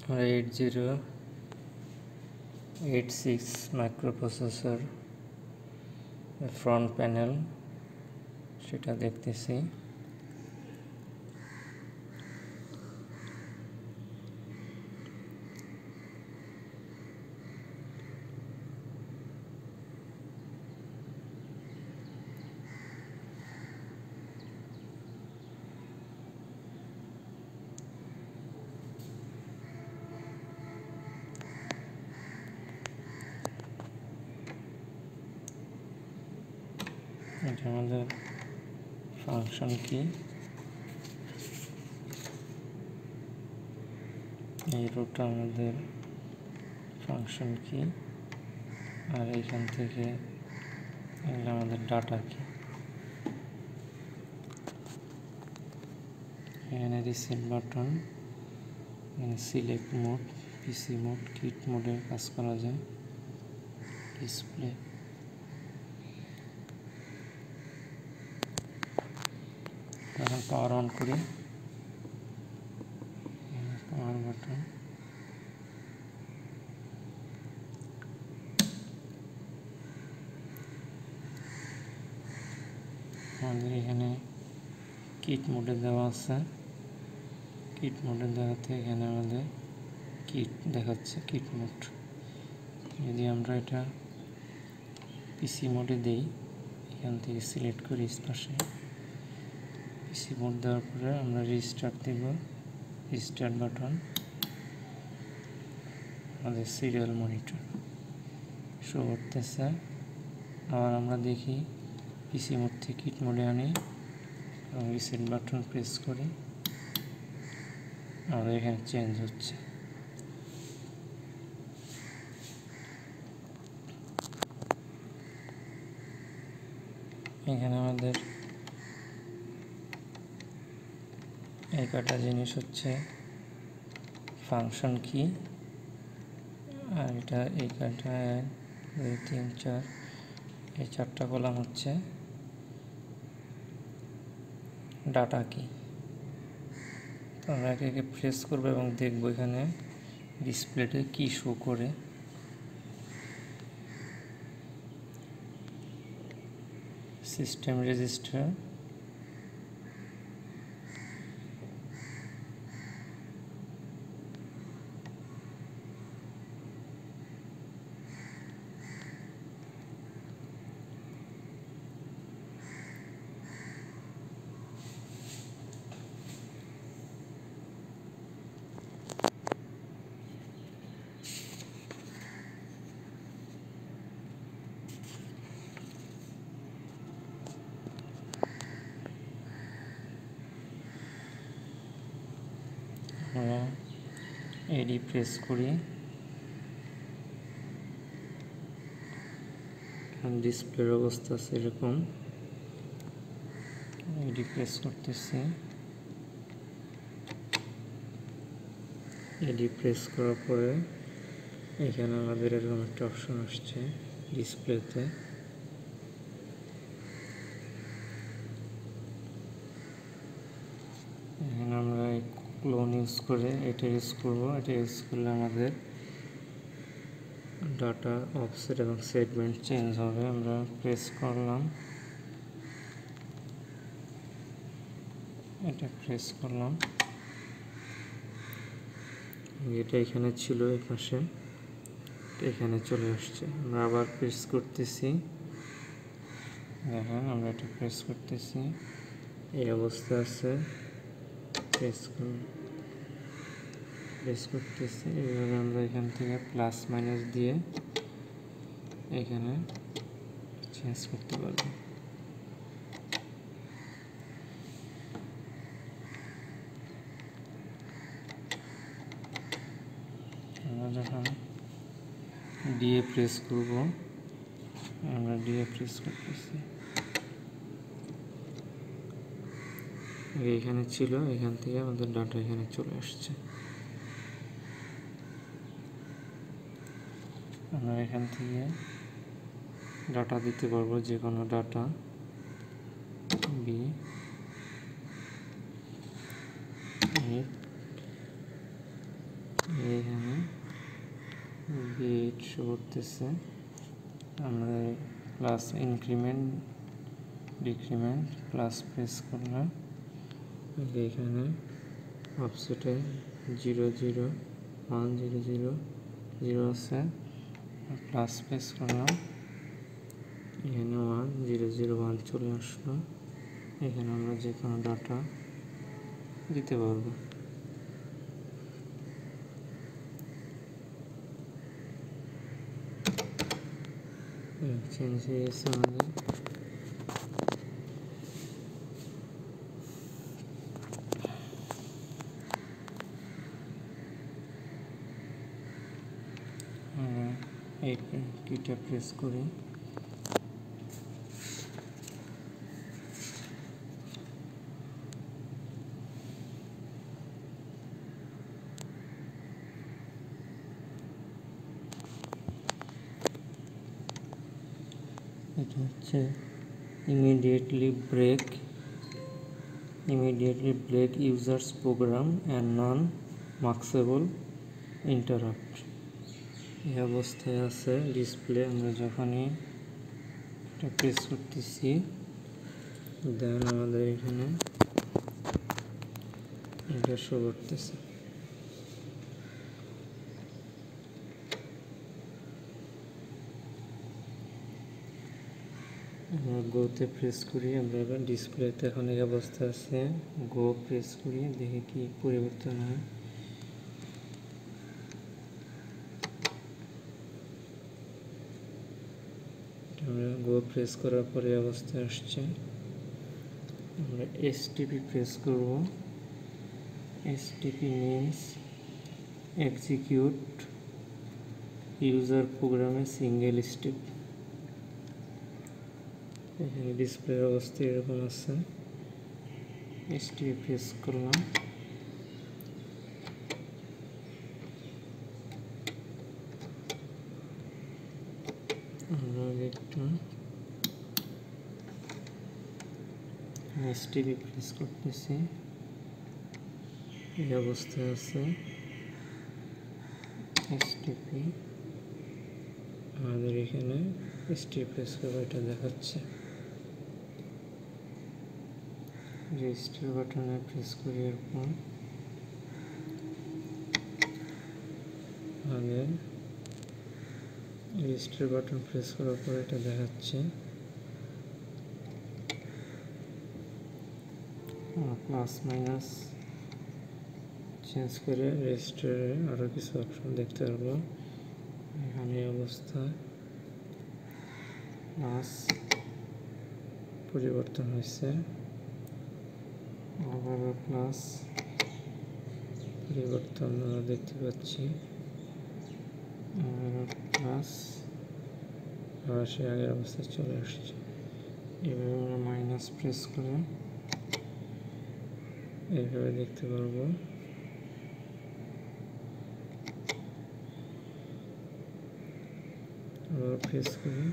8086 microprocessor front panel সেটা দেখতেছি। এটা আমাদের ফাংশন কি, এই রোটা আমাদের ফাংশন কি, আর এইখান থেকে এগুলো আমাদের ডাটা কি। এখানে রিসেট বাটন, এখানে সিলেক্ট মোড, পিসি মোড, কিট মোডে কাজ করা যায়। ডিসপ্লে, এখন পাওয়ার অন করি, পাওয়ার বাটন, আমাদের এখানে কিট মোডে দেওয়া আছে। কিট মোডে দেওয়াতে এখানে আমাদের কিট দেখাচ্ছে, কিট মোড। যদি আমরা এটা পিসি মোডে দেই, এখান থেকে সিলেক্ট করি পাশে, পিসি মোড দেওয়ার পরে আমরা রিস্টার্ট দেব, রিস্টার্ট বাটন, আমাদের সিরিয়াল মনিটর শো করতেছে। আবার আমরা দেখি পিসি মোড থেকে কিট মোডে আনি এবং রিসেট বাটন প্রেস করি, আমাদের এখানে চেঞ্জ হচ্ছে। এখানে আমাদের এই কটা জিনিস হচ্ছে ফাংশন কি, আর এটা এই কটা 1 2 3 4, এই 4টা কলাম হচ্ছে ডাটা কি। তো আমরা একে একে প্রেস করবো এবং দেখবো এখানে ডিসপ্লেতে কি শো করে। সিস্টেম রেজিস্টার, আমরা এডি প্রেস করি, ডিসপ্লের অবস্থা সেরকম। এডি প্রেস করতেছি, এডি প্রেস করার পরে এখানে আমাদের এরকম একটা অপশন আসছে ডিসপ্লেতে। এখানে আমরা ক্লোন ইউজ করে এটা ইউজ করবো। এটা ইউজ করলে আমাদের ডাটা অফসেট এবং সেগমেন্ট চেঞ্জ হবে। আমরা প্রেস করলাম, এটা প্রেস করলাম, এটা এখানে ছিল এই পাশে, এখানে চলে আসছে। আমরা আবার প্রেস করতেছি, দেখেন আমরা এটা প্রেস করতেছি, এই অবস্থা আছে। প্রেস করতেছি, এইভাবে আমরা এখান থেকে প্লাস মাইনাস দিয়ে এখানে চেঞ্জ করতে পারবো। আমরা যখন ডিএ প্রেস করব, আমরা ডিএ প্রেস করতেছি, এখানে ছিল, এখান থেকে আমাদের ডাটা এখানে চলে আসছে। আমরা এখান থেকে ডাটা দিতে পারবো, যে কোনো ডাটা, বি শো করতেছে। আমরা plus increment decrement plus press করলাম, এখানে অফসেটে 0 0 1 0 0 0 আছে, প্লাস প্রেস করলাম, এখানে 1 0 0 1 চলে আসলো। এখানে আমরা যে কোনো ডাটা দিতে পারবো। চেঞ্জ হয়ে গেছে আমাদের। এই কিটা প্রেস করি, এটা হচ্ছে immediately break users program and non-markable interrupt। এই অবস্থায় আছে ডিসপ্লে। আমরা যখনই এটা প্রেস করতেছি দেন আমাদের এখানে এটা শো করতেছে। আমরা গোতে প্রেস করি, আমরা এবার ডিসপ্লেতে এখন এই অবস্থা আছে, গো প্রেস করি, দেখি কি পরিবর্তন হয়। আমরা গো প্রেস করার পরে অবস্থা আসছে। আমরা এসটিপি প্রেস করব। এসটিপি মিনস এক্সিকিউট ইউজার প্রোগ্রামে সিঙ্গেল স্টেপ। এখানে ডিসপ্লের অবস্থা এরকম আছে। এসটিপি প্রেস করলাম, আমরা একটু এসটিপি প্রেস করতেছি, এই অবস্থায় আছে এসটিপি। আমাদের এখানে এসটিপি প্রেস করে এটা দেখাচ্ছে। রেজিস্টার বাটনে প্রেস করি, এরপর আমাদের রেজিস্টার বাটন প্রেস করার পর এটা দেখাচ্ছে। প্লাস মাইনাস চেঞ্জ করে রেজিস্টারে আরও কিছু অপশন দেখতে পারবো। এখানে অবস্থা প্লাস পরিবর্তন হয়েছে, আবার প্লাস পরিবর্তন আমরা দেখতে পাচ্ছি, প্লাস আবার সে আগের অবস্থায় চলে আসছে। এভাবে আমরা মাইনাস প্রেস করে এইভাবে দেখতে পারবো। আবার প্রেস করি,